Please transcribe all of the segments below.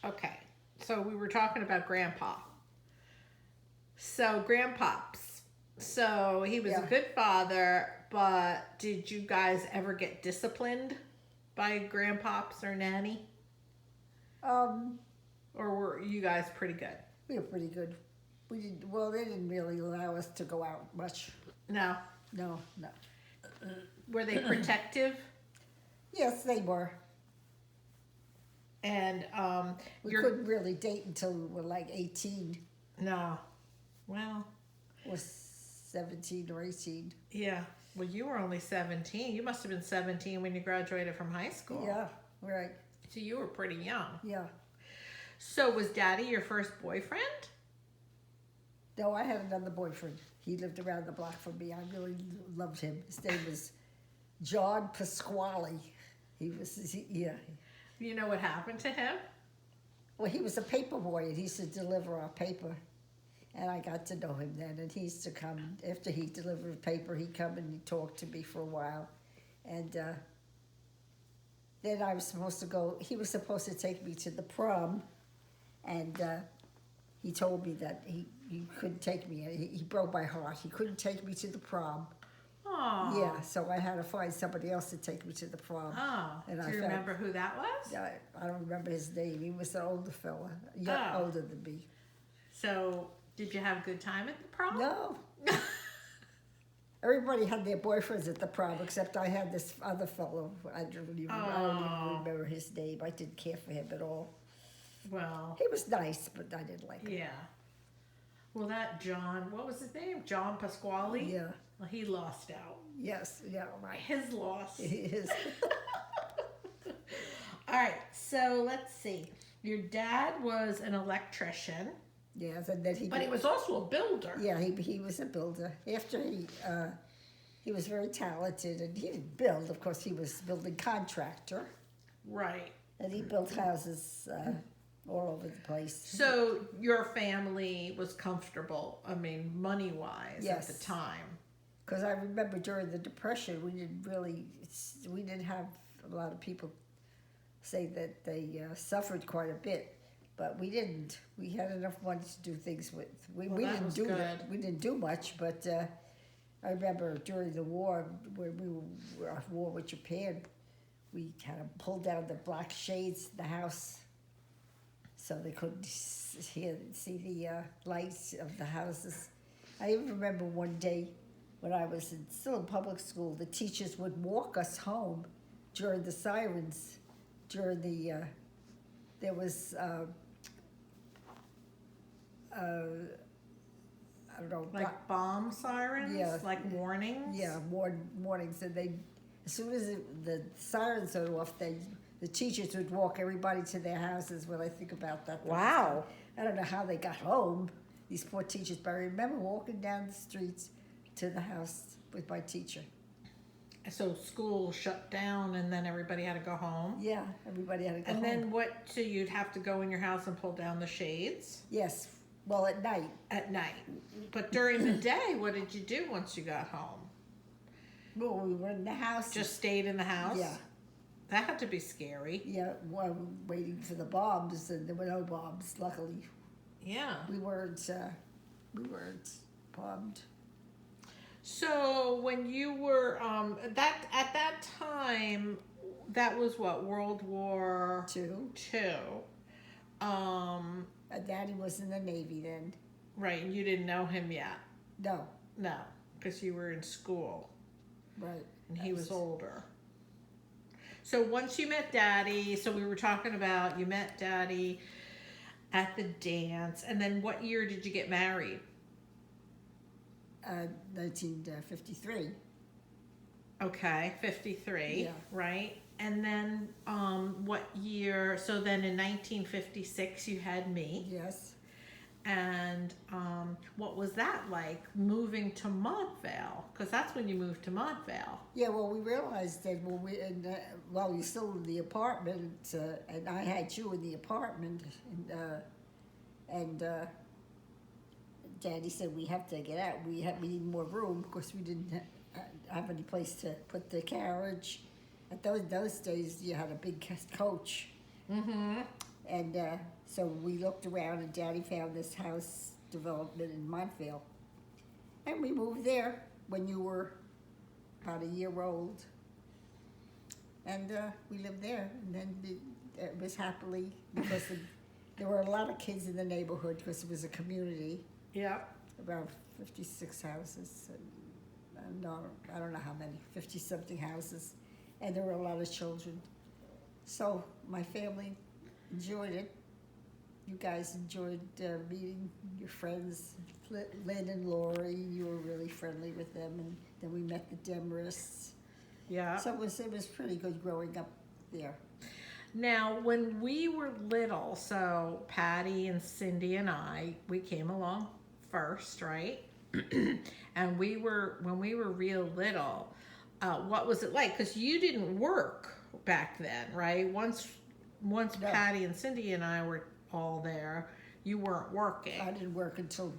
Okay, so we were talking about Grandpa. So, Grandpops. So, he was a Yeah. good father, but did you guys ever get disciplined by Grandpops or Nanny? Um, Or were you guys pretty good? we were pretty good. We did well. They didn't really allow us to go out much. No. No, no. Were they protective? Yes, they were. And We you're couldn't really date until we were like 18 no. Well, or 17 or 18. yeah. Well, you were only 17. You must have been 17 when you graduated from high school. Yeah, right. So you were pretty young. Yeah. So was Daddy your first boyfriend? No, I had another boyfriend. He lived around the block from me. I really loved him. His name was John Pasquale. Yeah. You know what happened to him? Well, he was a paper boy, and he used to deliver our paper. And I got to know him then. And he used to come, after he delivered paper, he'd come and he'd talk to me for a while. And then I was supposed to go, he was supposed to take me to the prom. And he told me that he couldn't take me. He broke my heart. He couldn't take me to the prom. Oh. Yeah, so I had to find somebody else to take me to the prom. Oh. And Do I you felt- remember who that was? I don't remember his name. He was an older fella, Oh. older than me. So, did you have a good time at the prom? No. Everybody had their boyfriends at the prom, except I had this other fellow. I don't even remember his name. I didn't care for him at all. Well, He was nice, but I didn't like him. yeah. Well, that John, what was his name? John Pasquale? Yeah. Well, he lost out. Yes. Yeah. Right. His loss. He is. All right, so let's see. Your dad was an electrician, Yes, and then but he was also a builder. Yeah, he was a builder. After he was very talented, and he didn't build. Of course, he was building contractor, Right. and he built houses all over the place. So your family was comfortable, I mean, money-wise at Yes. the time. Because I remember during the Depression, we didn't have a lot of people say that they suffered quite a bit, but we didn't. We had enough money to do things with. We that didn't was do good. We didn't do much, but I remember during the war, when we were at war with Japan, we had to pull down the black shades in the house so they couldn't see the lights of the houses. I even remember one day when I was still in public school, the teachers would walk us home during the sirens, during the, there was, I don't know, Like bomb sirens? Yeah. Like warnings? yeah, warnings, and they, as soon as the sirens went off, the teachers would walk everybody to their houses. When I think about that, Wow. I don't know how they got home, these poor teachers, but I remember walking down the streets to the house with my teacher. So school shut down and then everybody had to go home? Yeah, everybody had to go And home. then what, so you'd have to go in your house and pull down the shades Yes, well, at night. at night. But during the day, what did you do once you got home? Well, we were in the house. Just stayed in the house? Yeah. That had to be scary. Yeah, well, waiting for the bombs, and there were no bombs, luckily. Yeah. We weren't bombed. So when you were that at that time, that was what, World War Two. II. Daddy was in the Navy then. Right, and you didn't know him yet. No, No, because you were in school right. and he was older. So once you met Daddy, so we were talking about you met Daddy at the dance, and then what year did you get married? 1953. Okay, 53, Yeah. right? And then what year, so then in 1956 you had me, Yes. and what was that like, moving to Montvale? Because that's when you moved to Montvale. Yeah, well, we realized that when while we were still in the apartment, and I had you in the apartment, and Daddy said we have to get out. We need more room because we didn't have any place to put the carriage. At those days, you had a big coach, Mm-hmm. And so we looked around, and Daddy found this house development in Montvale. And we moved there when you were about a year old. And we lived there. And then it was happily, because there were a lot of kids in the neighborhood, because it was a community, Yeah. about 56 houses. And no, I don't know how many, 50-something houses. And there were a lot of children. So my family enjoyed it. You guys enjoyed meeting your friends, Lynn and Lori. You were really friendly with them, and then we met the Demerists. Yeah. So it was pretty good growing up there. Now, when we were little, so Patty and Cindy and we came along first, right? And when we were real little, what was it like? Because you didn't work back then, right? Once No. Patty and Cindy and I were all there, you weren't working. I didn't work until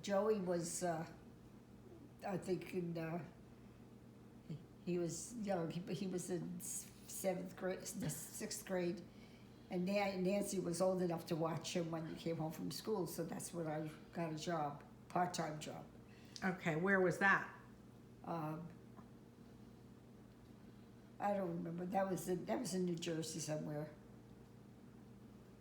Joey was, I think, he was young. He was in sixth grade, and Nancy was old enough to watch him when he came home from school. So that's when I got a job, part-time job. Okay, where was that? I don't remember. That was in New Jersey somewhere.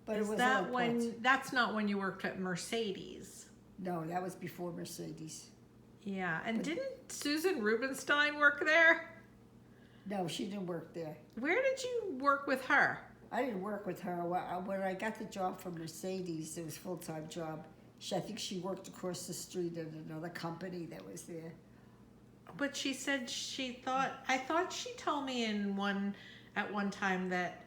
But Is it was that all when? That's not when you worked at Mercedes. No, that was before Mercedes. Yeah, and didn't Susan Rubenstein work there? No, she didn't work there. Where did you work with her? I didn't work with her. When I got the job from Mercedes, it was a full-time job. I think she worked across the street at another company that was there. But she said I thought she told me at one time that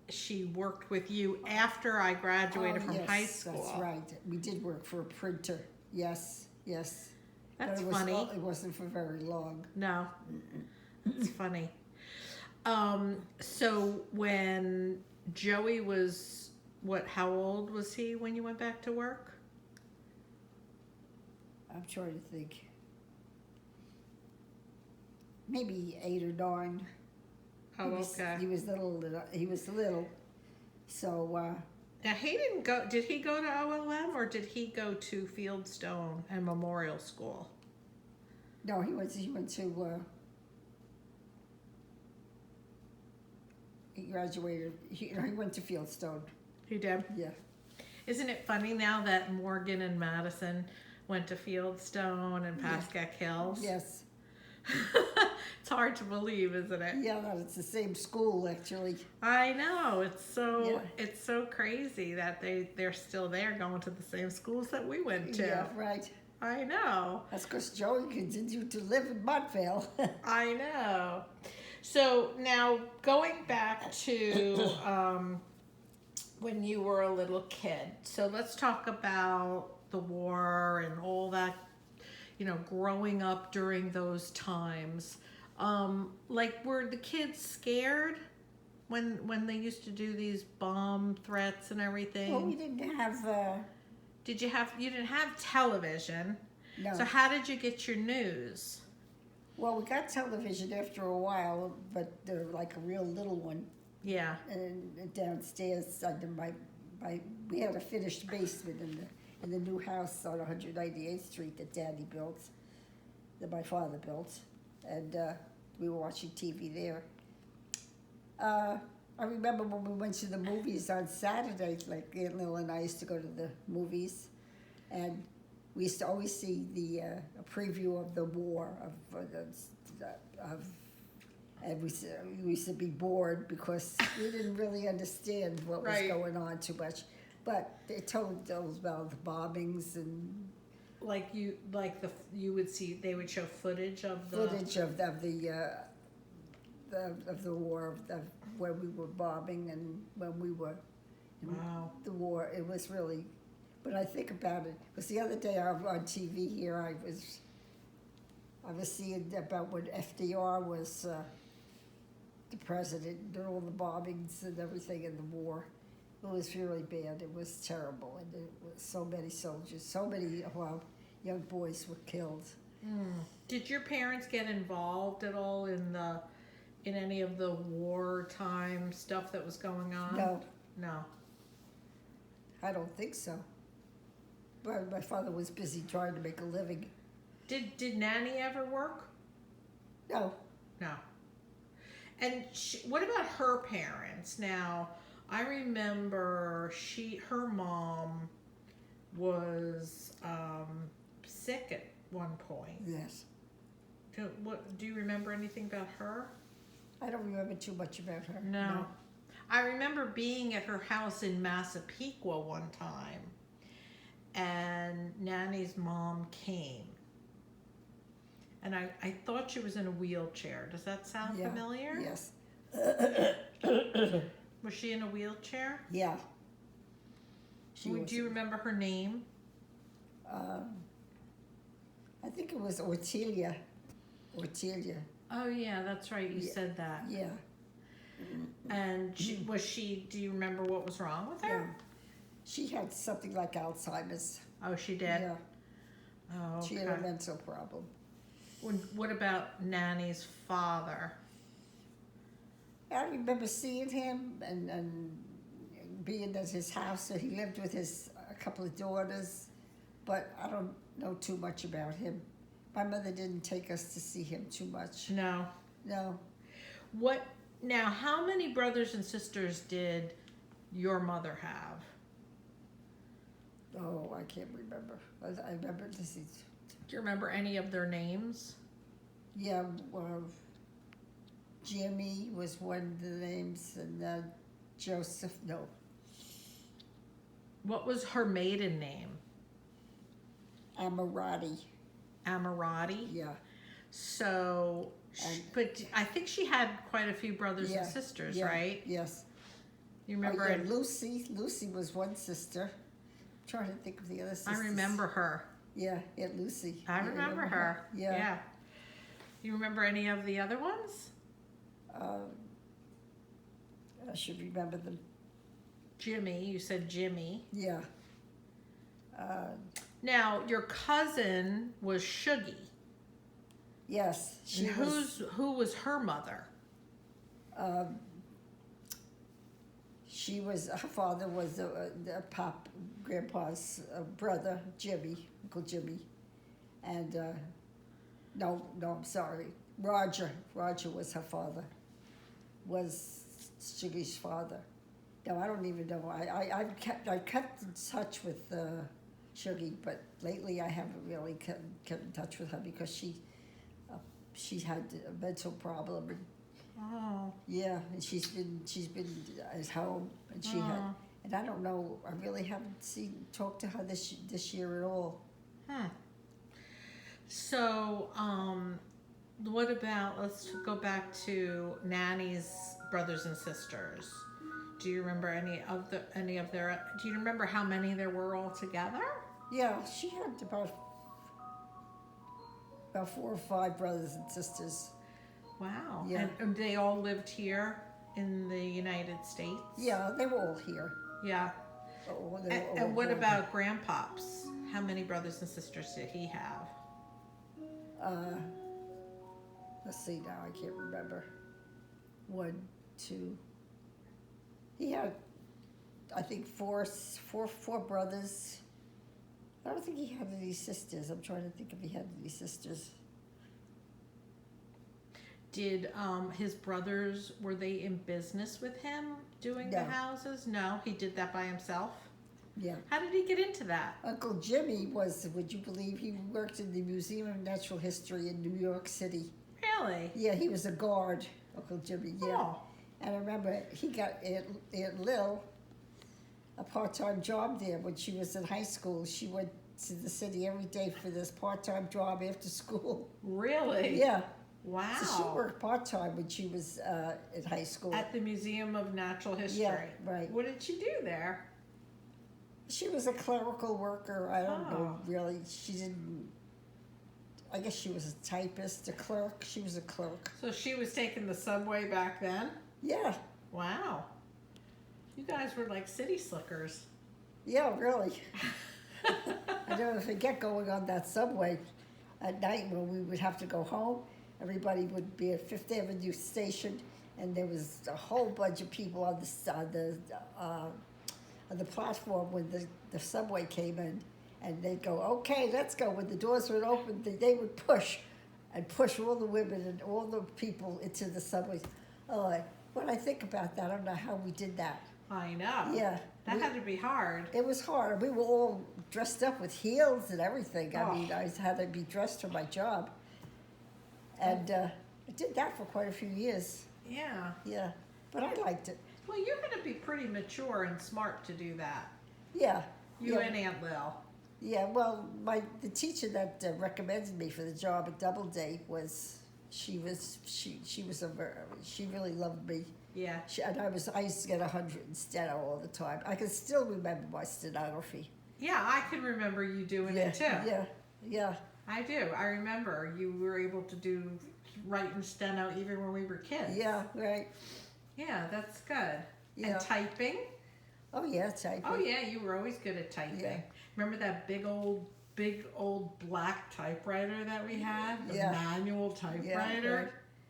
she worked with you after I graduated from yes, high school. That's right. We did work for a printer. Yes, yes. That's but funny. It wasn't for very long. No, it's funny. So when Joey was, how old was he when you went back to work? I'm trying to think. Maybe 8 or 9. Oh, okay. He was little. He was little. So. Now he didn't go. Did he go to OLM or did he go to Fieldstone and Memorial School? No, he went to. He graduated. He went to Fieldstone. He did. Yeah. Isn't it funny now that Morgan and Madison went to Fieldstone and Pascack Hills? Yes. It's hard to believe, isn't it? Yeah, that it's the same school actually. I know. It's so crazy that they're still there going to the same schools that we went to. Yeah, right. I know. That's because Joey continued to live in Montvale. I know. So now going back to when you were a little kid. So let's talk about the war and all that, growing up during those times. Were the kids scared when they used to do these bomb threats and everything? Well, we didn't have. You didn't have television. No. So how did you get your news? Well, we got television after a while, but they're like a real little one. Yeah. And downstairs under we had a finished basement in the new house on 198th Street that Daddy built, that my father built, and we were watching TV there. I remember when we went to the movies on Saturdays, like Aunt Lil and I used to go to the movies, and we used to always see a preview of the war and we used to be bored because we didn't really understand what was going on too much. But they told us about the bombings and you would see, they would show footage of the war, of when we were bombing and when we were in the war. It was really, but I think about it, because the other day on TV here, I was seeing about when FDR was the president and all the bombings and everything in the war. It was really bad. It was terrible, and it was so many soldiers, so many young boys were killed. Did your parents get involved at all in any of the wartime stuff that was going on? No. No. I don't think so. But my father was busy trying to make a living. Did Nanny ever work? No. No. And what about her parents? Now, I remember her mom was sick at one point. Yes. Do you remember anything about her? I don't remember too much about her. No. I remember being at her house in Massapequa one time, and Nanny's mom came. And I thought she was in a wheelchair. Does that sound familiar? Yes. Was she in a wheelchair? Yeah. Do you remember her name? I think it was Ortelia. Ortelia. Oh yeah, that's right. You said that. Yeah. And do you remember what was wrong with her? Yeah. She had something like Alzheimer's. Oh, she did? Yeah. Oh, okay. She had a mental problem. What about Nanny's father? I remember seeing him and being at his house. So he lived with a couple of daughters, but I don't know too much about him. My mother didn't take us to see him too much. No. No. Now, how many brothers and sisters did your mother have? Oh, I can't remember. I remember this. Do you remember any of their names? Yeah, Jimmy was one of the names, and Joseph. No. What was her maiden name? Amirati. Amirati? Yeah. So, but I think she had quite a few brothers and sisters, right? Yes. You remember? Oh, yeah, Lucy. Lucy was one sister. I'm trying to think of the other sisters. I remember her. Yeah, Lucy. I remember her. Yeah. You remember any of the other ones? I should remember them. Jimmy. You said Jimmy. Yeah. Now, your cousin was Shuggy. Yes. Who was her mother? Her father was Grandpa's brother, Jimmy, Uncle Jimmy. And, no, I'm sorry. Roger was her father, was Shuggy's father. No, I don't even know. I kept in touch with Shuggy, but lately I haven't really kept in touch with her because she had a mental problem. And, oh. Yeah, and she's been at home, and she had, and I don't know. I really haven't talked to her this year at all. So, what about? Let's go back to Nanny's brothers and sisters. Do you remember any of their? Do you remember how many there were all together? Yeah, she had about 4 or 5 brothers and sisters. Wow. Yeah. And they all lived here in the United States? Yeah, they were all here. Yeah. And what born about Grandpops? How many brothers and sisters did he have? Let's see now, I can't remember. 1, 2. He had, I think, four brothers. I don't think he had any sisters. I'm trying to think if he had any sisters. Did his brothers, were they in business with him doing the houses? No, he did that by himself? Yeah. How did he get into that? Uncle Jimmy was, would you believe, he worked in the Museum of Natural History in New York City. Really? Yeah, he was a guard, Uncle Jimmy, yeah. Oh. And I remember he got Aunt Lil a part-time job there when she was in high school. She went to the city every day for this part-time job after school. Really? Yeah. Wow. So she worked part-time when she was in high school. At the Museum of Natural History? Yeah, right. What did she do there? She was a clerical worker. I don't know, really. She didn't... I guess she was a typist, a clerk. She was a clerk. So she was taking the subway back then? Yeah. Wow. You guys were like city slickers. Yeah, really. I never forget going on that subway at night when we would have to go home. Everybody would be at Fifth Avenue Station, and there was a whole bunch of people on on the platform when the subway came in, and they'd go, okay, let's go. When the doors would open, they would push all the women and all the people into the subways. Oh, when I think about that, I don't know how we did that. I know. Yeah. That had to be hard. It was hard. We were all dressed up with heels and everything. I mean, I had to be dressed for my job. And I did that for quite a few years. Yeah. Yeah. But I liked it. Well, you're going to be pretty mature and smart to do that. Yeah. You yeah. and Aunt Lil. Yeah, well, the teacher that recommended me for the job at Doubleday she really loved me. Yeah. I used to get 100 in steno all the time. I can still remember my stenography. Yeah, I can remember you doing it too. Yeah. I do. I remember you were able to write in steno even when we were kids. Yeah, right. Yeah, that's good. Yeah. And typing? Oh yeah, typing. Oh yeah, you were always good at typing. Yeah. Remember that big old black typewriter that we had? The manual typewriter? Yeah, right.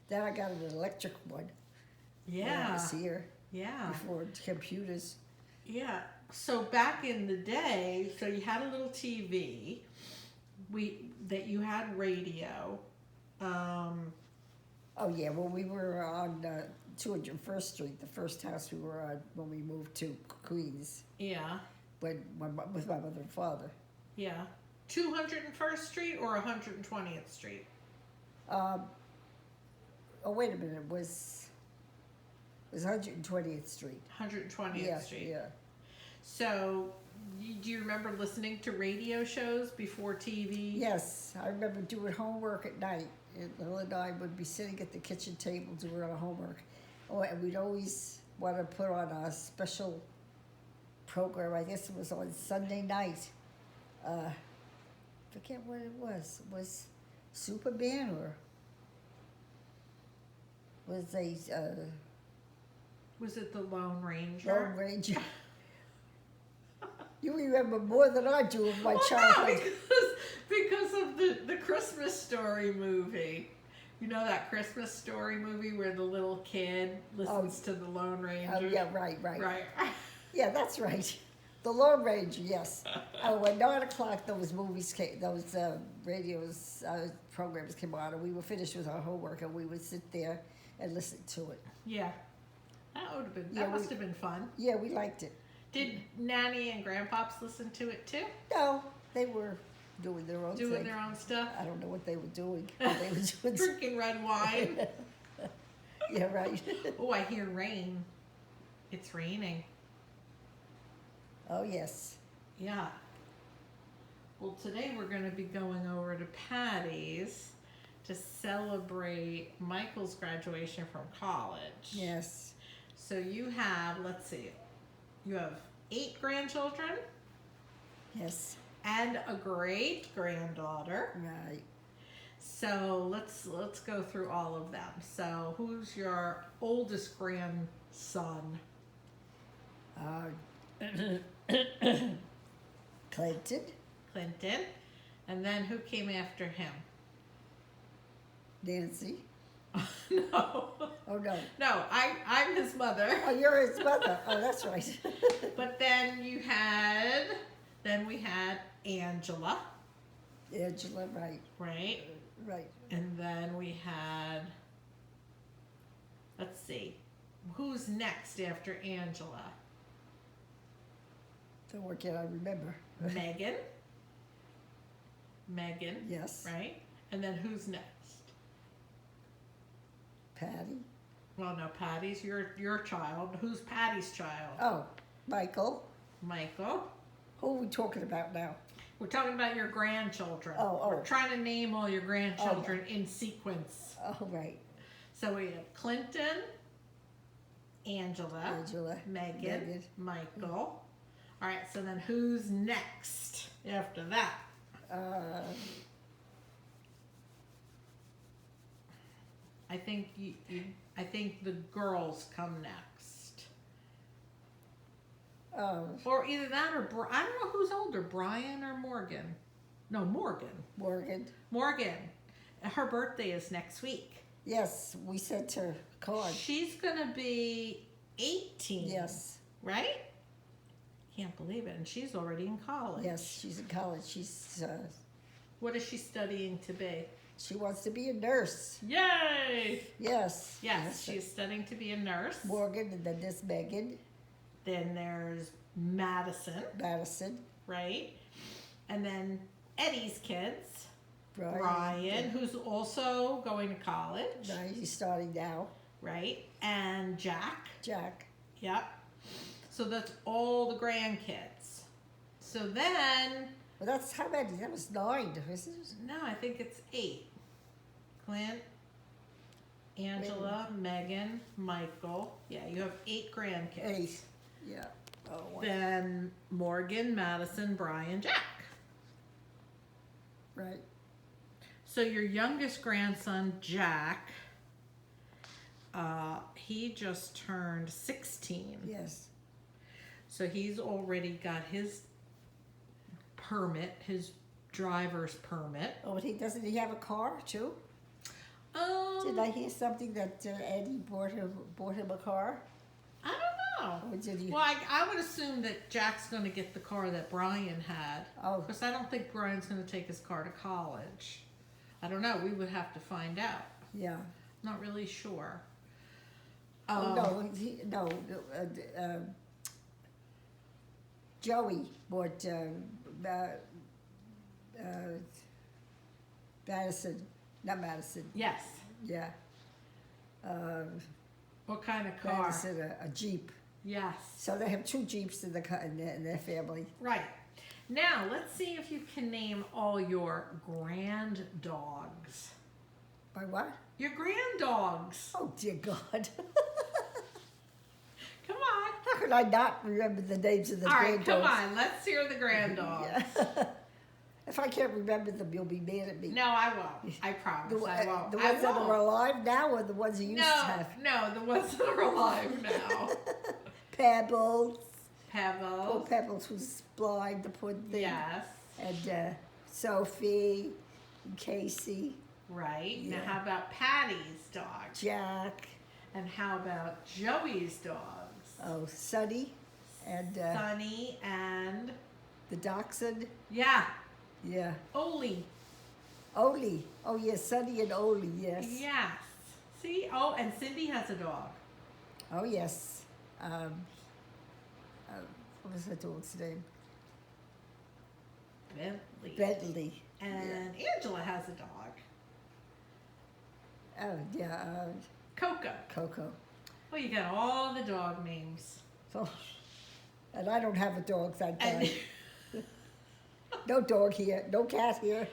Then I got an electric one. Yeah. When I was here. Yeah. Before computers. Yeah. So back in the day, so you had a little TV. That you had radio. Oh yeah, well we were on 201st Street, the first house we were on when we moved to Queens. Yeah. With my mother and father. Yeah. 201st Street or 120th Street? Oh wait a minute, it was 120th Street. 120th Street. Yeah. So, do you remember listening to radio shows before TV? Yes, I remember doing homework at night. Lil and I would be sitting at the kitchen table doing our homework. Oh, and we'd always want to put on a special program. I guess it was on Sunday night. Forget what it was. It was Superman or was Was it the Lone Ranger? Lone Ranger? You remember more than I do of my No, childhood. because of the Christmas Story movie. You know that Christmas Story movie where the little kid listens to the Lone Ranger? Oh, yeah, right. Right. Yeah, that's right. The Lone Ranger, yes. Oh, at 9 o'clock, those movies came, those programs came on, and we were finished with our homework, and we would sit there and listen to it. Yeah. That would have been. Yeah, that must have been fun. Yeah, we liked it. Did Nanny and Grandpops listen to it too? No, they were doing their own thing. Doing their own stuff? I don't know what they were doing. They were doing Drinking red wine. Yeah, right. Oh, I hear rain. It's raining. Oh, yes. Yeah. Well, today we're going to be going over to Patty's to celebrate Michael's graduation from college. Yes. So you have, let's see, you have 8 grandchildren Yes. and a great granddaughter. Right. So let's go through all of them. So who's your oldest grandson? Clinton. Clinton. And then who came after him? Nancy. No. Oh, no. No, I'm his mother. Oh, you're his mother. Oh, that's right. But then we had Angela. Angela, right. Right? Right. And then we had, let's see, who's next after Angela? Don't work yet, I remember. Megan. Megan. Yes. Right? And then who's next? Patty. Well, no, Patty's your child. Who's Patty's child? Oh, Michael. Michael. Who are we talking about now? We're talking about your grandchildren. Oh. We're trying to name all your grandchildren in sequence. Oh, right. So we have Clinton, Angela, Megan, Michael. All right, so then who's next after that? I think I think the girls come next. Or either that or I don't know who's older, Brian or Morgan. No, Morgan. Morgan. Her birthday is next week. Yes, we sent her a card. She's gonna be 18. Yes. Right? Can't believe it. And she's already in college. Yes, she's in college. What is she studying to be? She wants to be a nurse. Yay! Yes. Yes, she's studying to be a nurse. Morgan, and then there's Megan. Then there's Madison, right? And then Eddie's kids, Brian, who's also going to college. Right, he's starting now. Right? And Jack. Yep. So that's all the grandkids. So then... Well, that's how many? That was 9, isn't it? No, I think it's 8. Clint, Angela, Megan, Michael. Yeah, you have 8 grandkids. 8. Yeah. Oh, wow. Then Morgan, Madison, Brian, Jack. Right. So your youngest grandson, Jack, he just turned 16. Yes. So he's already got his permit, his driver's permit. Oh, and doesn't he have a car too? Did I hear something that Eddie bought him a car? I don't know. Or did he? Well, I would assume that Jack's going to get the car that Brian had. Oh. Because I don't think Brian's going to take his car to college. I don't know. We would have to find out. Yeah. Not really sure. No. Joey bought Madison. Not Madison. Yes. Yeah. What kind of car? Madison, a Jeep. Yes. So they have 2 Jeeps in their family. Right. Now, let's see if you can name all your grand dogs. By what? Your grand dogs. Oh, dear God. Come on. How could I not remember the names of the All right, grand come dogs? on. Let's hear the grand dogs. Yeah. If I can't remember them, you'll be mad at me. No, I won't. I promise. I won't. The ones that are alive now or the ones you used to have? No, the ones that are alive now. Pebbles. Poor Pebbles. Pebbles was blind, the poor thing. Yes. And Sophie, and Casey, Right. Yeah. Now, how about Patty's dog? Jack, And how about Joey's dogs? Sonny, and Sunny and, the Dachshund. yeah, Yeah. Oli. Oli. Oh, yes, Sonny and Oli, yes. Yes. See? Oh, and Cindy has a dog. Oh, yes. What was that dog's name? Bentley. Bentley. And Angela has a dog. Oh, yeah, Coco. Coco. Well, you got all the dog names. So, and I don't have a dog, thank And God. No dog here, no cat here.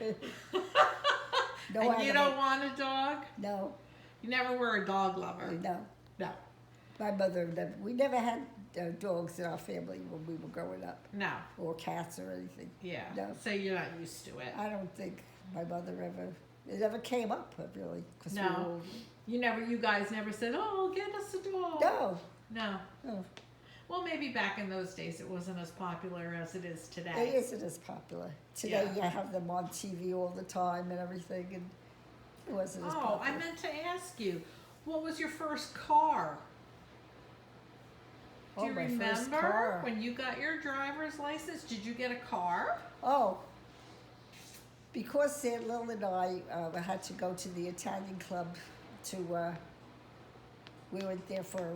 No and you animal. don't want a dog? No, You never were a dog lover? no. No. My mother, we never had dogs in our family when we were growing up, No. or cats or anything. Yeah. No. So you're not used to it. I don't think my mother it ever came up, really. 'Cause No. You guys never said, oh, get us a dog. No. No. No. Well, maybe back in those days it wasn't as popular as it is today. It isn't as popular. Today Yeah. you have them on TV all the time and everything, and it wasn't as Oh, popular. I meant to ask you, what was your first car? Do you my first remember car. when you got your driver's license? Did you get a car? Oh, because Aunt Lil and I had to go to the Italian club we went there for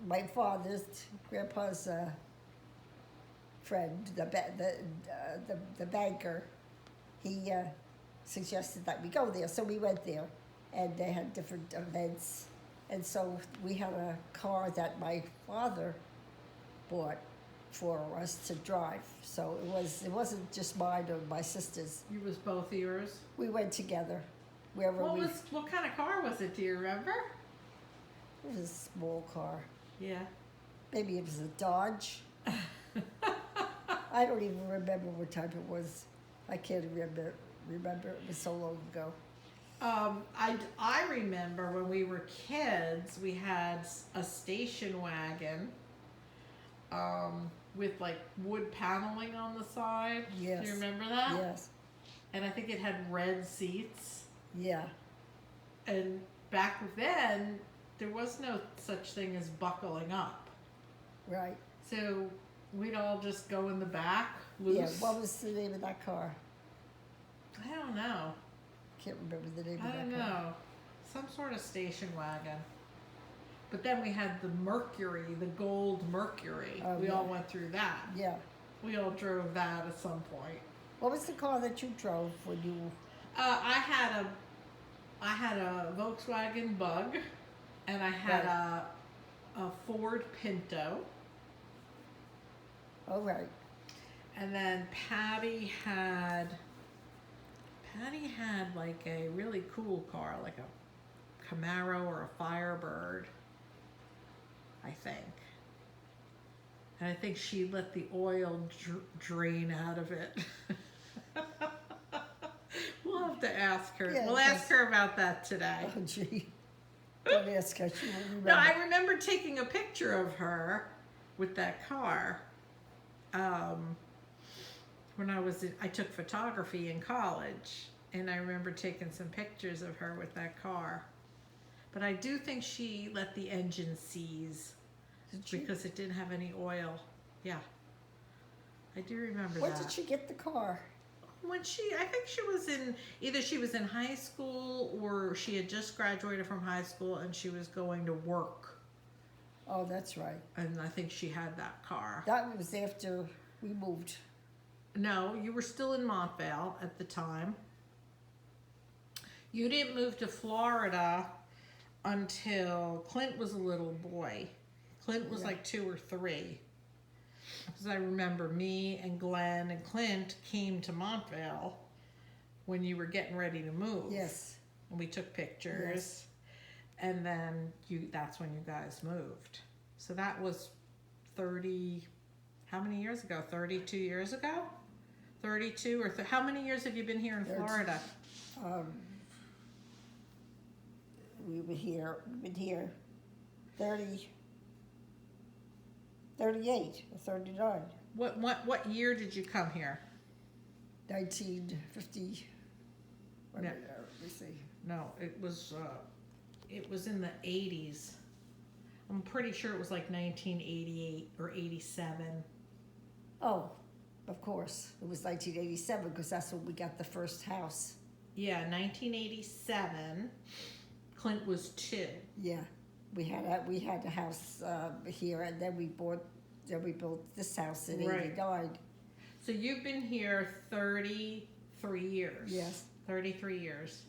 my father's, grandpa's friend, the banker. He suggested that we go there, so we went there, and they had different events, and so we had a car that my father bought for us to drive. So it wasn't just mine or my sister's. It was both yours. We went together wherever What kind of car was it? Do you remember? It was a small car. Yeah. Maybe it was a Dodge. I don't even remember what type it was. I can't remember. It was so long ago. I remember when we were kids, we had a station wagon with like wood paneling on the side. Yes. Do you remember that? Yes. And I think it had red seats. Yeah. And back then, there was no such thing as buckling up. Right. So we'd all just go in the back, loose. Yeah, what was the name of that car? I don't know. Can't remember the name I of that don't car. know. Some sort of station wagon. But then we had the Mercury, the gold Mercury. Oh, We yeah. all went through that. Yeah. We all drove that at some point. What was the car that you drove when you? I had a Volkswagen Bug, and I had a Ford Pinto, Oh right. and then Patty had like a really cool car, like a Camaro or a Firebird, I think. And I think she let the oil drain out of it. We'll have to ask her. Yeah, We'll ask her about that today. Oh gee. Don't ask her. She won't remember. No, I remember taking a picture of her with that car. When I took photography in college, and I remember taking some pictures of her with that car. But I do think she let the engine seize Did she? because it didn't have any oil. Yeah, I do remember When that. did she get the car? I think she was in high school, or she had just graduated from high school and she was going to work. Oh, that's right. And I think she had that car. That was after we moved. No, you were still in Montvale at the time. You didn't move to Florida until Clint was a little boy. Clint was Yeah. like 2 or 3. Because I remember me and Glenn and Clint came to Montvale when you were getting ready to move. Yes. And we took pictures. Yes. And then that's when you guys moved. So that was 30, how many years ago? 32 years ago? 32 or how many years have you been here in 30. Florida? We've been here 30, 38 or 39. What year did you come here? 1950. Yeah. Let me see. No, it was in the 80s. I'm pretty sure it was like 1988 or 87. Oh, of course. It was 1987 because that's when we got the first house. Yeah, 1987. Clint was 2. Yeah. We had a house here, and then we built this house in Right. 89. So you've been here 33 years. Yes. 33 years.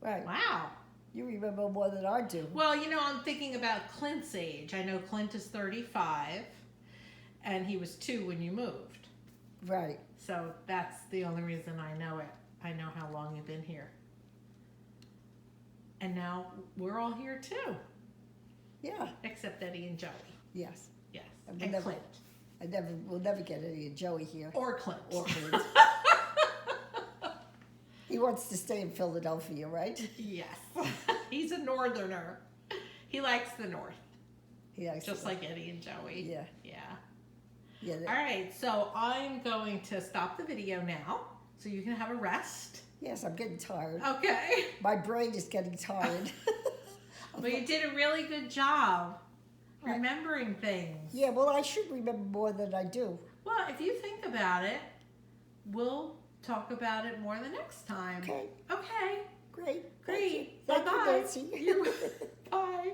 Right. Wow. You remember more than I do. Well, I'm thinking about Clint's age. I know Clint is 35, and he was 2 when you moved. Right. So that's the only reason I know it. I know how long you've been here. And now we're all here too, Yeah. except Eddie and Joey. Yes. Yes. And And we'll Clint. We'll never get any of Joey here. Or Clint. Or Clint. He wants to stay in Philadelphia, right? Yes. He's a northerner. He likes the north. He likes Just to- like Eddie and Joey. Yeah. Yeah. Yeah. All right, so I'm going to stop the video now so you can have a rest. Yes, I'm getting tired. Okay. My brain is getting tired. Well, you did a really good job remembering things. Yeah, well, I should remember more than I do. Well, if you think about it, we'll talk about it more the next time. Okay, Okay. great. Great. Thank you, Bye-bye. Nancy. Bye.